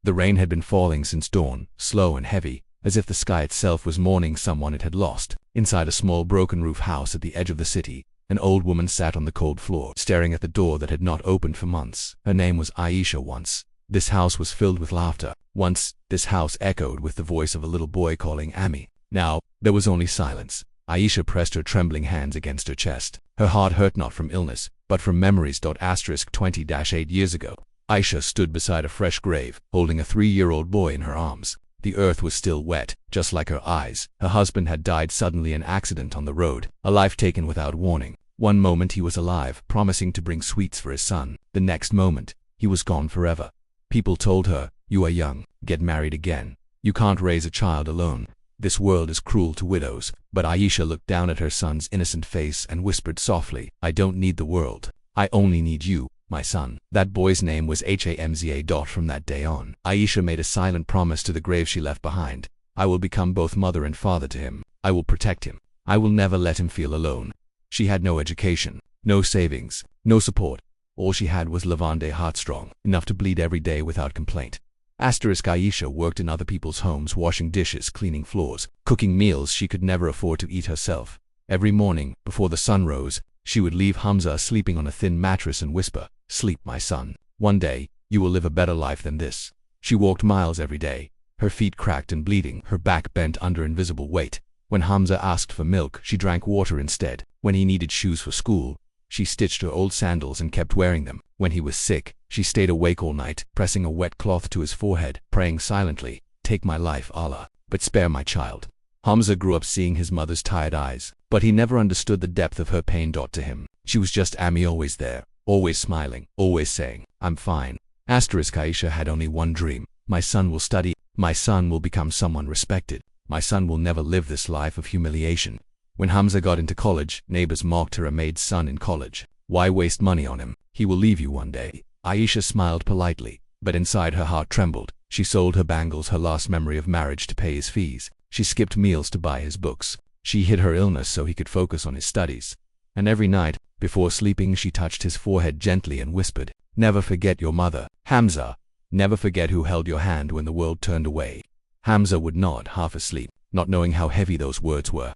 The rain had been falling since dawn, slow and heavy, as if the sky itself was mourning someone it had lost. Inside a small broken-roof house at the edge of the city, an old woman sat on the cold floor, staring at the door that had not opened for months. Her name was Aisha. Once, this house was filled with laughter. Once, this house echoed with the voice of a little boy calling Ami. Now, there was only silence. Aisha pressed her trembling hands against her chest. Her heart hurt not from illness, but from memories. 20-8 years ago, Aisha stood beside a fresh grave, holding a 3-year-old boy in her arms. The earth was still wet, just like her eyes. Her husband had died suddenly in an accident on the road, a life taken without warning. One moment he was alive, promising to bring sweets for his son. The next moment, he was gone forever. People told her, "You are young, get married again. You can't raise a child alone. This world is cruel to widows." But Aisha looked down at her son's innocent face and whispered softly, "I don't need the world. I only need you, my son." That boy's name was Hamza. From that day on, Aisha made a silent promise to the grave she left behind. "I will become both mother and father to him. I will protect him. I will never let him feel alone." She had no education, no savings, no support. All she had was lavande heartstrong, enough to bleed every day without complaint. Aisha worked in other people's homes, washing dishes, cleaning floors, cooking meals she could never afford to eat herself. Every morning, before the sun rose, she would leave Hamza sleeping on a thin mattress and whisper, "Sleep, my son. One day, you will live a better life than this." She walked miles every day, her feet cracked and bleeding, her back bent under invisible weight. When Hamza asked for milk, she drank water instead. When he needed shoes for school, she stitched her old sandals and kept wearing them. When he was sick, she stayed awake all night, pressing a wet cloth to his forehead, praying silently, "Take my life, Allah, but spare my child." Hamza grew up seeing his mother's tired eyes, but he never understood the depth of her pain. To him, she was just Ami, always there, always smiling, always saying, "I'm fine." Aisha had only one dream: "My son will study, my son will become someone respected, my son will never live this life of humiliation." When Hamza got into college, neighbors mocked her, "A maid's son in college. Why waste money on him? He will leave you one day." Aisha smiled politely, but inside her heart trembled. She sold her bangles, her last memory of marriage, to pay his fees. She skipped meals to buy his books. She hid her illness so he could focus on his studies. And every night, before sleeping, she touched his forehead gently and whispered, "Never forget your mother, Hamza. Never forget who held your hand when the world turned away." Hamza would nod, half asleep, not knowing how heavy those words were.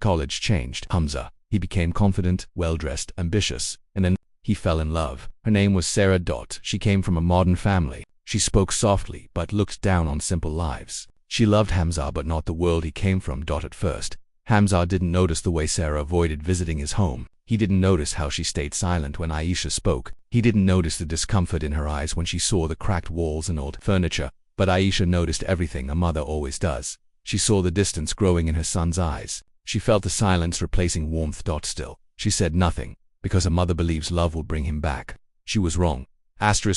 College changed Hamza. He became confident, well-dressed, ambitious, and then he fell in love. Her name was Sarah. She came from a modern family. She spoke softly but looked down on simple lives. She loved Hamza but not the world he came from. At first, Hamza didn't notice the way Sarah avoided visiting his home. He didn't notice how she stayed silent when Aisha spoke. He didn't notice the discomfort in her eyes when she saw the cracked walls and old furniture. But Aisha noticed everything a mother always does. She saw the distance growing in her son's eyes. She felt the silence replacing warmth. Still, she said nothing, because a mother believes love will bring him back. She was wrong.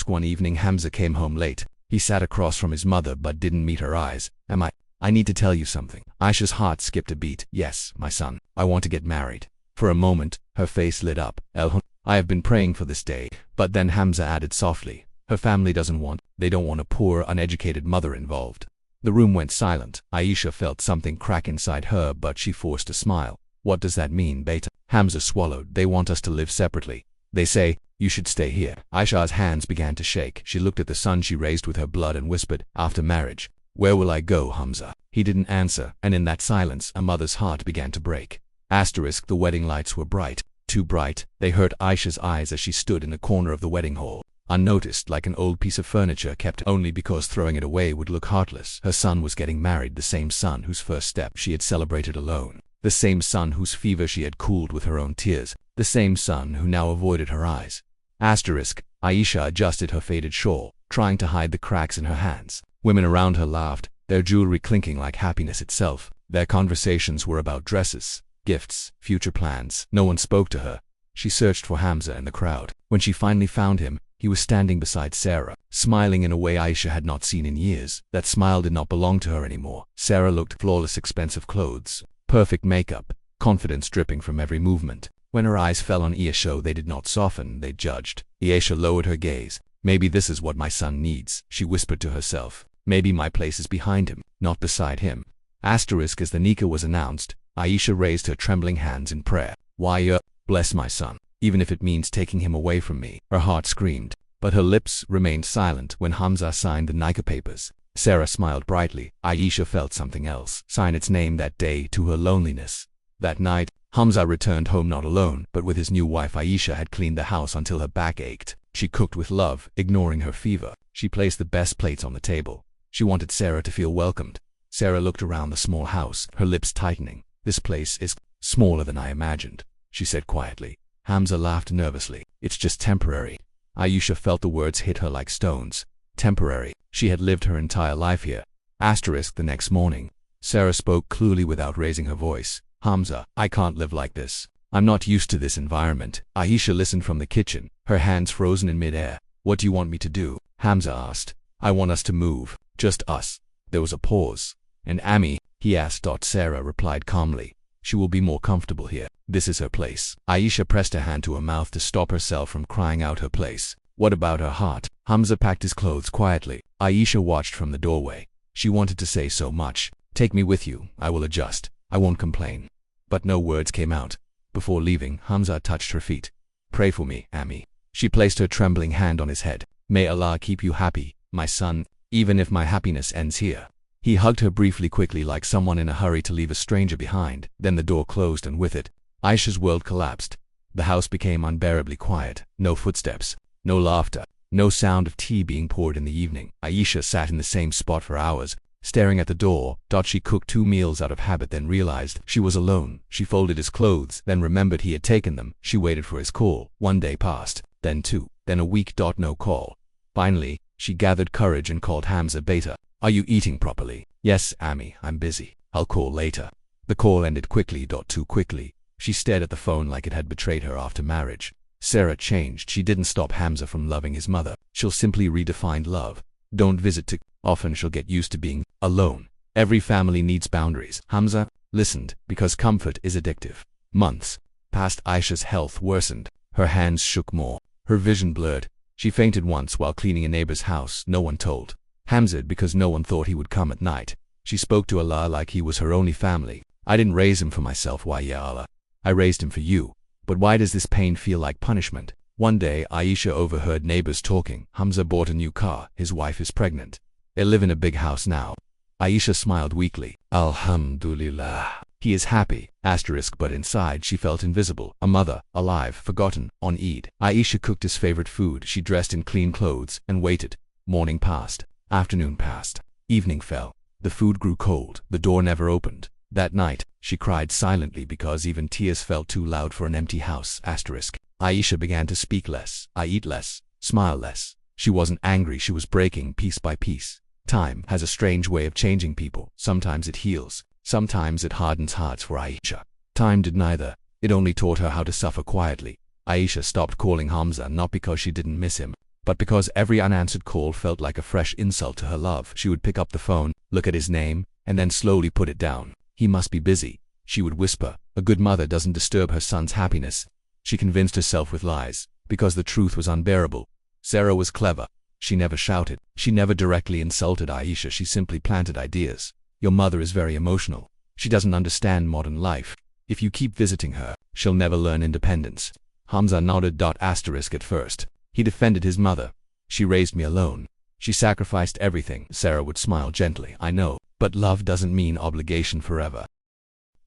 One evening Hamza came home late. He sat across from his mother but didn't meet her eyes. I need to tell you something." Aisha's heart skipped a beat. "Yes, my son, I want to get married." For a moment, her face lit up. "I have been praying for this day." But then Hamza added softly, "Her family they don't want a poor, uneducated mother involved." The room went silent. Aisha felt something crack inside her, but she forced a smile. "What does that mean, beta?" Hamza swallowed. "They want us to live separately. They say, you should stay here." Aisha's hands began to shake. She looked at the son she raised with her blood and whispered, "After marriage, where will I go, Hamza?" He didn't answer, and in that silence, a mother's heart began to break. The wedding lights were bright, too bright. They hurt Aisha's eyes as she stood in the corner of the wedding hall, unnoticed, like an old piece of furniture kept only because throwing it away would look heartless. Her son was getting married, the same son whose first step she had celebrated alone, the same son whose fever she had cooled with her own tears, the same son who now avoided her eyes. Aisha adjusted her faded shawl, trying to hide the cracks in her hands. Women around her laughed, their jewelry clinking like happiness itself. Their conversations were about dresses, gifts, future plans. No one spoke to her. She searched for Hamza in the crowd. When she finally found him, he was standing beside Sarah, smiling in a way Aisha had not seen in years. That smile did not belong to her anymore. Sarah looked flawless, expensive clothes, perfect makeup, confidence dripping from every movement. When her eyes fell on Aisha, they did not soften, they judged. Aisha lowered her gaze. "Maybe this is what my son needs," she whispered to herself. "Maybe my place is behind him, not beside him." As the nikah was announced, Aisha raised her trembling hands in prayer. "Why, bless my son, even if it means taking him away from me." Her heart screamed, but her lips remained silent when Hamza signed the Nika papers. Sarah smiled brightly. Aisha felt something else sign its name that day to her loneliness. That night, Hamza returned home not alone, but with his new wife. Aisha had cleaned the house until her back ached. She cooked with love, ignoring her fever. She placed the best plates on the table. She wanted Sarah to feel welcomed. Sarah looked around the small house, her lips tightening. "This place is smaller than I imagined," she said quietly. Hamza laughed nervously. "It's just temporary." Aisha felt the words hit her like stones. Temporary. She had lived her entire life here. The next morning, Sarah spoke clearly without raising her voice. "Hamza, I can't live like this. I'm not used to this environment." Aisha listened from the kitchen, her hands frozen in midair. "What do you want me to do?" Hamza asked. "I want us to move. Just us." There was a pause. "And Ami?" he asked. Sarah replied calmly. "She will be more comfortable here. This is her place." Aisha pressed her hand to her mouth to stop herself from crying out her place. "What about her heart?" Hamza packed his clothes quietly. Aisha watched from the doorway. She wanted to say so much. "Take me with you. I will adjust. I won't complain." But no words came out. Before leaving, Hamza touched her feet. "Pray for me, Ami." She placed her trembling hand on his head. "May Allah keep you happy, my son, even if my happiness ends here." He hugged her briefly, quickly, like someone in a hurry to leave a stranger behind. Then the door closed, and with it, Aisha's world collapsed. The house became unbearably quiet. No footsteps, no laughter, no sound of tea being poured in the evening. Aisha sat in the same spot for hours, staring at the door. She cooked 2 meals out of habit, then realized she was alone. She folded his clothes, then remembered he had taken them. She waited for his call. 1 day passed, then 2, then a week. No call. Finally, she gathered courage and called Hamza. "Beta, are you eating properly?" "Yes, Ami, I'm busy. I'll call later." The call ended quickly. Too quickly. She stared at the phone like it had betrayed her after marriage. Sarah changed. She didn't stop Hamza from loving his mother. She'll simply redefine love. Don't visit too often. She'll get used to being alone. Every family needs boundaries. Hamza listened, because comfort is addictive. Months passed. Aisha's health worsened. Her hands shook more. Her vision blurred. She fainted once while cleaning a neighbor's house. No one told Hamza, because no one thought he would come at night. She spoke to Allah like he was her only family. "I didn't raise him for myself. Why, ya Allah? I raised him for you. But why does this pain feel like punishment?" One day, Aisha overheard neighbors talking. "Hamza bought a new car. His wife is pregnant. They live in a big house now." Aisha smiled weakly. "Alhamdulillah. He is happy." But inside she felt invisible. A mother, alive, forgotten, on Eid. Aisha cooked his favorite food. She dressed in clean clothes and waited. Morning passed. Afternoon passed. Evening fell. The food grew cold. The door never opened. That night, she cried silently, because even tears felt too loud for an empty house. Aisha began to speak less. "I eat less, smile less." She wasn't angry. She was breaking piece by piece. Time has a strange way of changing people. Sometimes it heals. Sometimes it hardens hearts. For Aisha, time did neither. It only taught her how to suffer quietly. Aisha stopped calling Hamza, not because she didn't miss him, but because every unanswered call felt like a fresh insult to her love. She would pick up the phone, look at his name, and then slowly put it down. "He must be busy," she would whisper. A good mother doesn't disturb her son's happiness. She convinced herself with lies, because the truth was unbearable. Sarah was clever. She never shouted. She never directly insulted Aisha. She simply planted ideas. "Your mother is very emotional. She doesn't understand modern life. If you keep visiting her, she'll never learn independence." Hamza nodded. At first, he defended his mother. "She raised me alone. She sacrificed everything." Sarah would smile gently. "I know, but love doesn't mean obligation forever."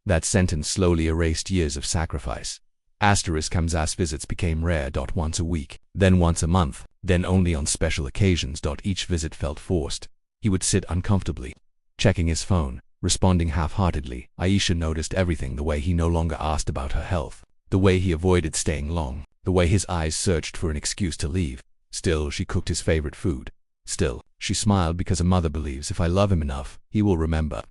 That sentence slowly erased years of sacrifice. Hamza's visits became rare. Once a week, then once a month, then only on special occasions. Each visit felt forced. He would sit uncomfortably, checking his phone, responding half-heartedly. Aisha noticed everything: the way he no longer asked about her health, the way he avoided staying long, the way his eyes searched for an excuse to leave. Still, she cooked his favorite food. Still, she smiled, because a mother believes if I love him enough, he will remember.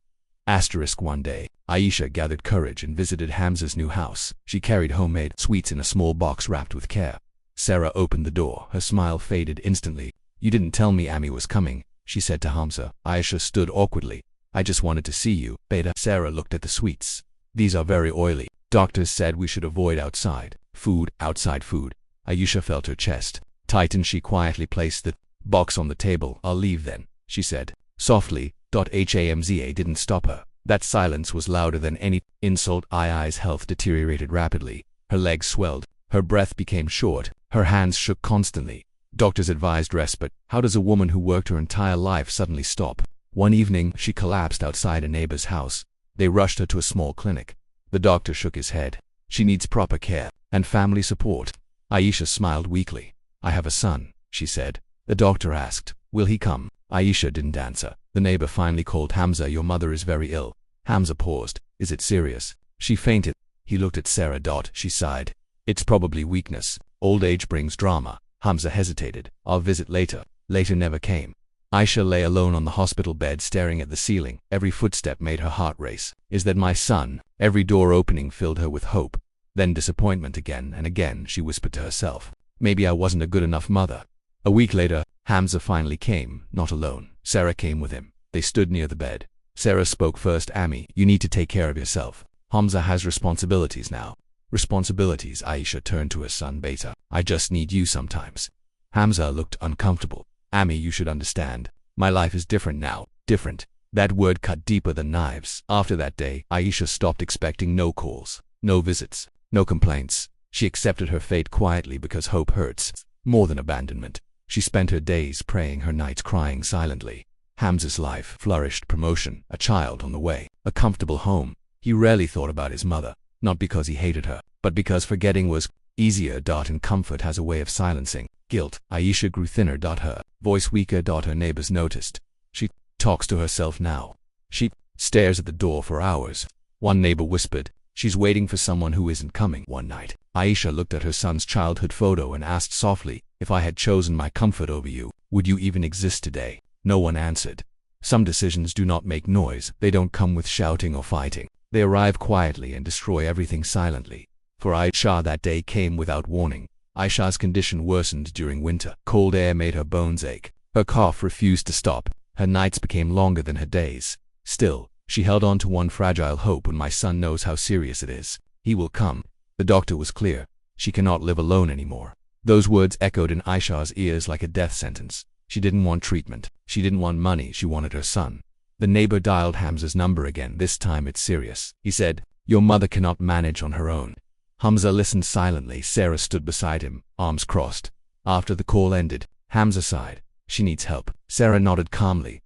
One day, Aisha gathered courage and visited Hamza's new house. She carried homemade sweets in a small box wrapped with care. Sarah opened the door. Her smile faded instantly. "You didn't tell me Ami was coming," she said to Hamza. Aisha stood awkwardly. "I just wanted to see you, Beta." Sarah looked at the sweets. "These are very oily. Doctors said we should avoid outside food. Aisha felt her chest tighten. She quietly placed the box on the table. "I'll leave then," she said softly. Hamza didn't stop her. That silence was louder than any insult. Ai's health deteriorated rapidly. Her legs swelled. Her breath became short. Her hands shook constantly. Doctors advised respite. How does a woman who worked her entire life suddenly stop? One evening, she collapsed outside a neighbor's house. They rushed her to a small clinic. The doctor shook his head. She needs proper care and family support. Aisha smiled weakly. I have a son, she said. The doctor asked, will he come? Aisha didn't answer. The neighbor finally called Hamza. Your mother is very ill. Hamza paused. Is it serious? She fainted. He looked at Sarah. She sighed. It's probably weakness. Old age brings drama. Hamza hesitated. I'll visit later. Later never came. Aisha lay alone on the hospital bed staring at the ceiling. Every footstep made her heart race. Is that my son? Every door opening filled her with hope. Then disappointment again and again. She whispered to herself, maybe I wasn't a good enough mother. A week later, Hamza finally came, not alone. Sarah came with him. They stood near the bed. Sarah spoke first. Ami, you need to take care of yourself. Hamza has responsibilities now. Responsibilities? Aisha turned to her son. Beta, I just need you sometimes. Hamza looked uncomfortable. Ami, you should understand. My life is different now. Different. That word cut deeper than knives. After that day, Aisha stopped expecting no calls, no visits, no complaints. She accepted her fate quietly because hope hurts more than abandonment. She spent her days praying, her nights crying silently. Hamza's life flourished. Promotion, a child on the way, a comfortable home. He rarely thought about his mother, not because he hated her, but because forgetting was easier. And comfort has a way of silencing guilt. Aisha grew thinner. Her voice weaker. Her neighbors noticed. She talks to herself now. She stares at the door for hours. One neighbor whispered, she's waiting for someone who isn't coming. One night, Aisha looked at her son's childhood photo and asked softly, if I had chosen my comfort over you, would you even exist today? No one answered. Some decisions do not make noise. They don't come with shouting or fighting. They arrive quietly and destroy everything silently. For Aisha, that day came without warning. Aisha's condition worsened during winter. Cold air made her bones ache. Her cough refused to stop. Her nights became longer than her days. Still, she held on to one fragile hope. When my son knows how serious it is, he will come. The doctor was clear. She cannot live alone anymore. Those words echoed in Aisha's ears like a death sentence. She didn't want treatment. She didn't want money. She wanted her son. The neighbor dialed Hamza's number again. This time it's serious. He said, your mother cannot manage on her own. Hamza listened silently. Sarah stood beside him, arms crossed. After the call ended, Hamza sighed. She needs help. Sarah nodded calmly.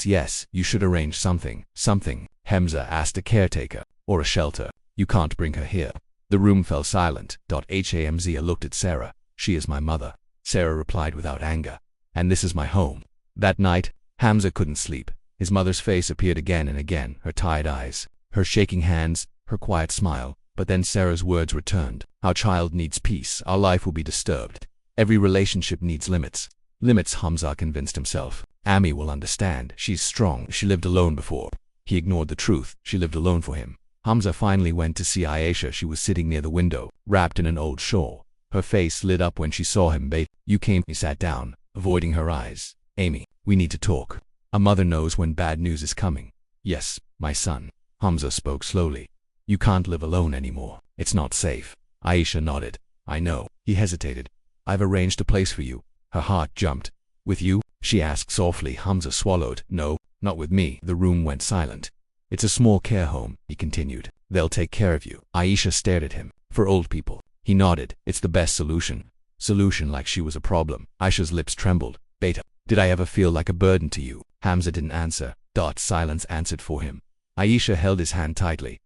Yes, you should arrange something. Something. Hamza asked, a caretaker or a shelter. You can't bring her here. The room fell silent. Hamza looked at Sarah. She is my mother. Sarah replied without anger. And this is my home. That night, Hamza couldn't sleep. His mother's face appeared again and again, her tired eyes, her shaking hands, her quiet smile. But then Sarah's words returned. Our child needs peace. Our life will be disturbed. Every relationship needs limits. Limits, Hamza convinced himself. Ami will understand. She's strong. She lived alone before. He ignored the truth. She lived alone for him. Hamza finally went to see Aisha. She was sitting near the window, wrapped in an old shawl. Her face lit up when she saw him. You came. He sat down, avoiding her eyes. Amy, we need to talk. A mother knows when bad news is coming. Yes, my son. Hamza spoke slowly. You can't live alone anymore. It's not safe. Aisha nodded. I know. He hesitated. I've arranged a place for you. Her heart jumped. With you? She asked softly. Hamza swallowed. No, not with me. The room went silent. It's a small care home, he continued. They'll take care of you. Aisha stared at him. For old people. He nodded. It's the best solution. Solution, like she was a problem. Aisha's lips trembled. Beta, did I ever feel like a burden to you? Hamza didn't answer. Silence answered for him. Aisha held his hand tightly.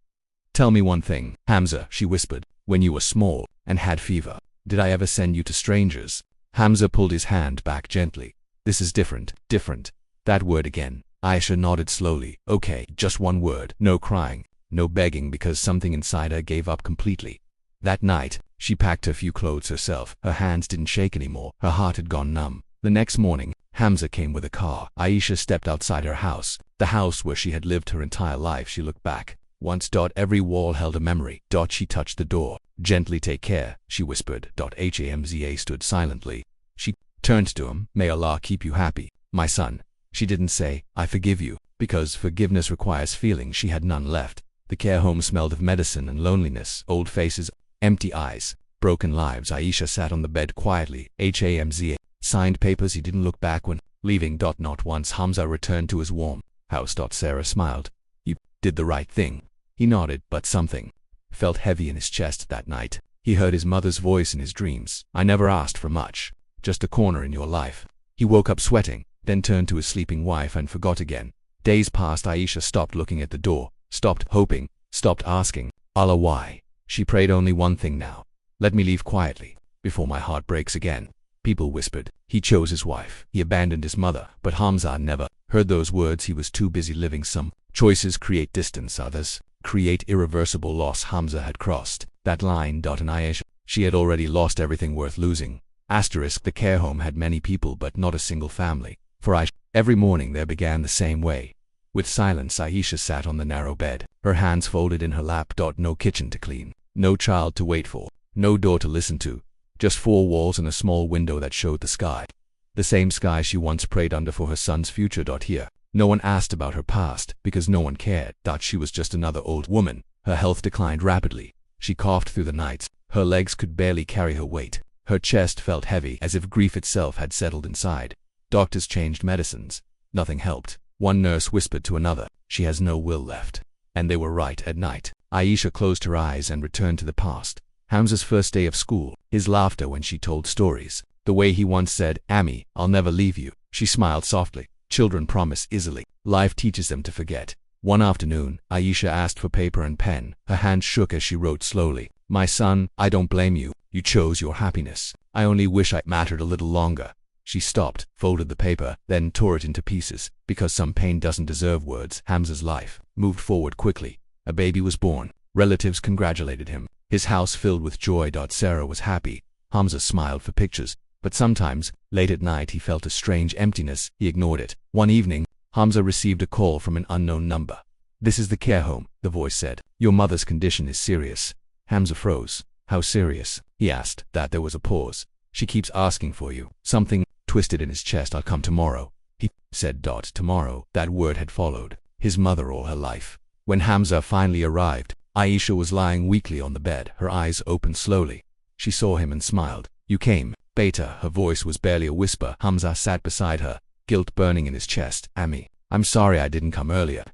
Tell me one thing, Hamza, she whispered. When you were small and had fever, did I ever send you to strangers? Hamza pulled his hand back gently. This is different. Different. That word again. Aisha nodded slowly. Okay, just one word. No crying. No begging, because something inside her gave up completely. That night, she packed her few clothes herself. Her hands didn't shake anymore. Her heart had gone numb. The next morning, Hamza came with a car. Aisha stepped outside her house, the house where she had lived her entire life. She looked back. Once. Every wall held a memory. She touched the door. Gently, take care, she whispered. Hamza stood silently. She turned to him. May Allah keep you happy, my son. She didn't say, I forgive you, because forgiveness requires feeling. She had none left. The care home smelled of medicine and loneliness, old faces, empty eyes, broken lives. Aisha sat on the bed quietly. Hamza signed papers. He didn't look back when leaving. Not once. Hamza returned to his warm house. Sarah smiled. You did the right thing. He nodded, but something felt heavy in his chest that night. He heard his mother's voice in his dreams. I never asked for much. just a corner in your life. He woke up sweating, then turned to his sleeping wife and forgot again. Days passed. Aisha stopped looking at the door, stopped hoping, stopped asking Allah why. She prayed only one thing now: let me leave quietly, before my heart breaks again. People whispered, he chose his wife, he abandoned his mother, but Hamza never heard those words. He was too busy living. Some choices create distance, others create irreversible loss. Hamza had crossed that line. And Aisha, she had already lost everything worth losing. Asterisk, the care home had many people but not a single family. For Aisha, every morning there began the same way. With silence, Aisha sat on the narrow bed, her hands folded in her lap. No kitchen to clean, no child to wait for, no door to listen to, just four walls and a small window that showed the sky. The same sky she once prayed under for her son's future. Here, no one asked about her past, because no one cared. She was just another old woman. Her health declined rapidly. She coughed through the nights. Her legs could barely carry her weight. Her chest felt heavy, as if grief itself had settled inside. Doctors changed medicines. Nothing helped. One nurse whispered to another, she has no will left. And they were right. At night, Aisha closed her eyes and returned to the past. Hamza's first day of school, his laughter when she told stories, the way he once said, Ami, I'll never leave you. She smiled softly. Children promise easily. Life teaches them to forget. One afternoon, Aisha asked for paper and pen. Her hand shook as she wrote slowly. My son, I don't blame you. You chose your happiness. I only wish I mattered a little longer. She stopped, folded the paper, then tore it into pieces. Because some pain doesn't deserve words. Hamza's life moved forward quickly. A baby was born. Relatives congratulated him. His house filled with joy. Sarah was happy. Hamza smiled for pictures. But sometimes, late at night, he felt a strange emptiness. He ignored it. One evening, Hamza received a call from an unknown number. This is the care home, the voice said. Your mother's condition is serious. Hamza froze. How serious? He asked. There was a pause. She keeps asking for you. Something twisted in his chest. I'll come tomorrow, he said. Tomorrow. That word had followed his mother all her life. When Hamza finally arrived, Aisha was lying weakly on the bed, her eyes opened slowly. She saw him and smiled. You came, Beta. Her voice was barely a whisper. Hamza sat beside her, guilt burning in his chest. Ami, I'm sorry I didn't come earlier.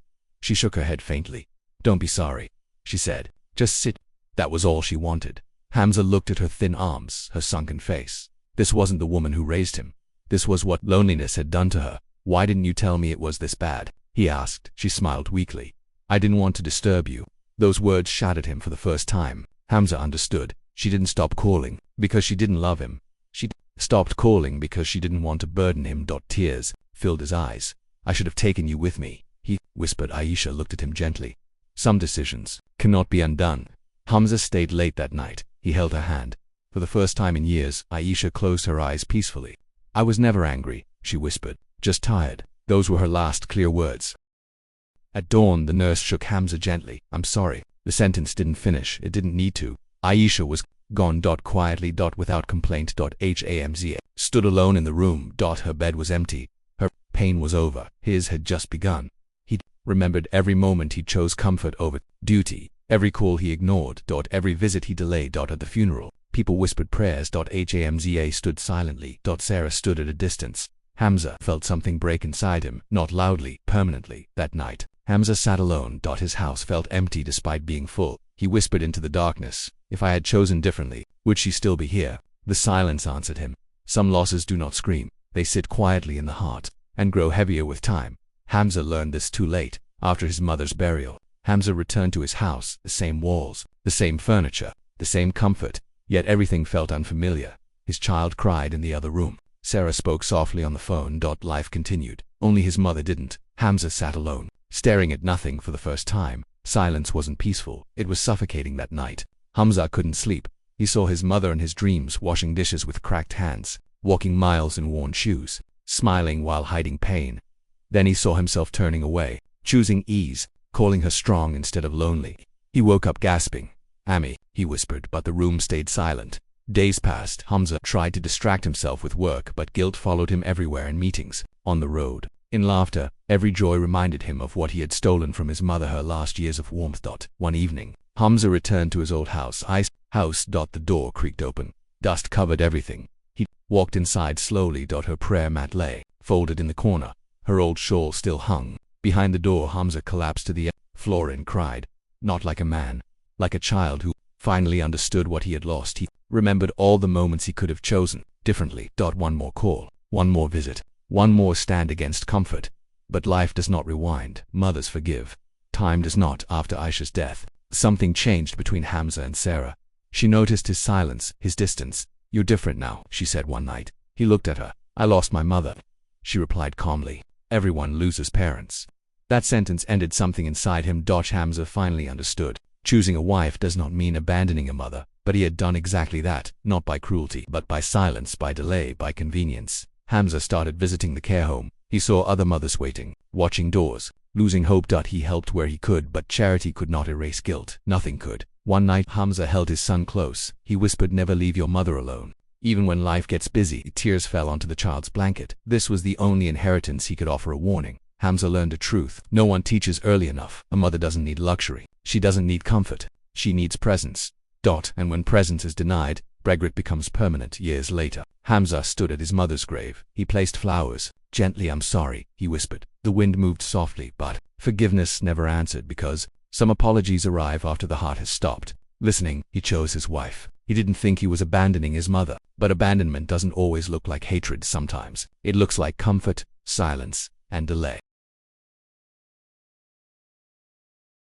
She shook her head faintly. Don't be sorry, she said. Just sit. That was all she wanted. Hamza looked at her thin arms, her sunken face. This wasn't the woman who raised him. This was what loneliness had done to her. Why didn't you tell me it was this bad? He asked. She smiled weakly. I didn't want to disturb you. Those words shattered him for the first time. Hamza understood. She didn't stop calling because she didn't love him. She stopped calling because she didn't want to burden him. Tears filled his eyes. I should have taken you with me, he whispered. Aisha looked at him gently. Some decisions cannot be undone. Hamza stayed late that night. He held her hand. For the first time in years, Aisha closed her eyes peacefully. I was never angry, she whispered. Just tired. Those were her last clear words. At dawn, the nurse shook Hamza gently. I'm sorry. The sentence didn't finish. It didn't need to. Aisha was gone. Quietly. Without complaint. Hamza stood alone in the room. Her bed was empty. Her pain was over. His had just begun. He remembered every moment he chose comfort over duty. Every call he ignored. Every visit he delayed. At the funeral, people whispered prayers. Hamza stood silently. Sarah stood at a distance. Hamza felt something break inside him, not loudly, permanently. That night, Hamza sat alone. His house felt empty despite being full. He whispered into the darkness, if I had chosen differently, would she still be here? The silence answered him. Some losses do not scream. They sit quietly in the heart and grow heavier with time. Hamza learned this too late. After his mother's burial, Hamza returned to his house, the same walls, the same furniture, the same comfort, yet everything felt unfamiliar. His child cried in the other room. Sarah spoke softly on the phone. Life continued. Only his mother didn't. Hamza sat alone, staring at nothing for the first time. Silence wasn't peaceful. It was suffocating that night. Hamza couldn't sleep. He saw his mother in his dreams, washing dishes with cracked hands, walking miles in worn shoes, smiling while hiding pain. Then he saw himself turning away, choosing ease, calling her strong instead of lonely. He woke up gasping. Ami, he whispered, but the room stayed silent. Days passed. Hamza tried to distract himself with work, but guilt followed him everywhere, in meetings, on the road, in laughter. Every joy reminded him of what he had stolen from his mother, her last years of warmth. One evening, Hamza returned to his old house. The door creaked open. Dust covered everything. He walked inside slowly. Her prayer mat lay folded in the corner. Her old shawl still hung. Behind the door, Hamza collapsed to the floor and cried. Not like a man, like a child who finally understood what he had lost. He remembered all the moments he could have chosen, differently. One more call, one more visit, one more stand against comfort. But life does not rewind. Mothers forgive. Time does not. After Aisha's death, something changed between Hamza and Sarah. She noticed his silence, his distance. "You're different now," she said one night. He looked at her. "I lost my mother," she replied calmly. "Everyone loses parents." That sentence ended something inside him. Hamza finally understood. Choosing a wife does not mean abandoning a mother, but he had done exactly that, not by cruelty, but by silence, by delay, by convenience. Hamza started visiting the care home. He saw other mothers waiting, watching doors, losing hope. He helped where he could, but charity could not erase guilt. Nothing could. One night, Hamza held his son close. He whispered, "Never leave your mother alone." Even when life gets busy, tears fell onto the child's blanket. This was the only inheritance he could offer. A warning. Hamza learned a truth. No one teaches early enough. A mother doesn't need luxury. She doesn't need comfort. She needs presence. And when presence is denied, regret becomes permanent. Years later, Hamza stood at his mother's grave. He placed flowers. Gently, "I'm sorry," he whispered. The wind moved softly, but forgiveness never answered, because some apologies arrive after the heart has stopped listening. He chose his wife. He didn't think he was abandoning his mother. But abandonment doesn't always look like hatred. Sometimes it looks like comfort, silence, and delay.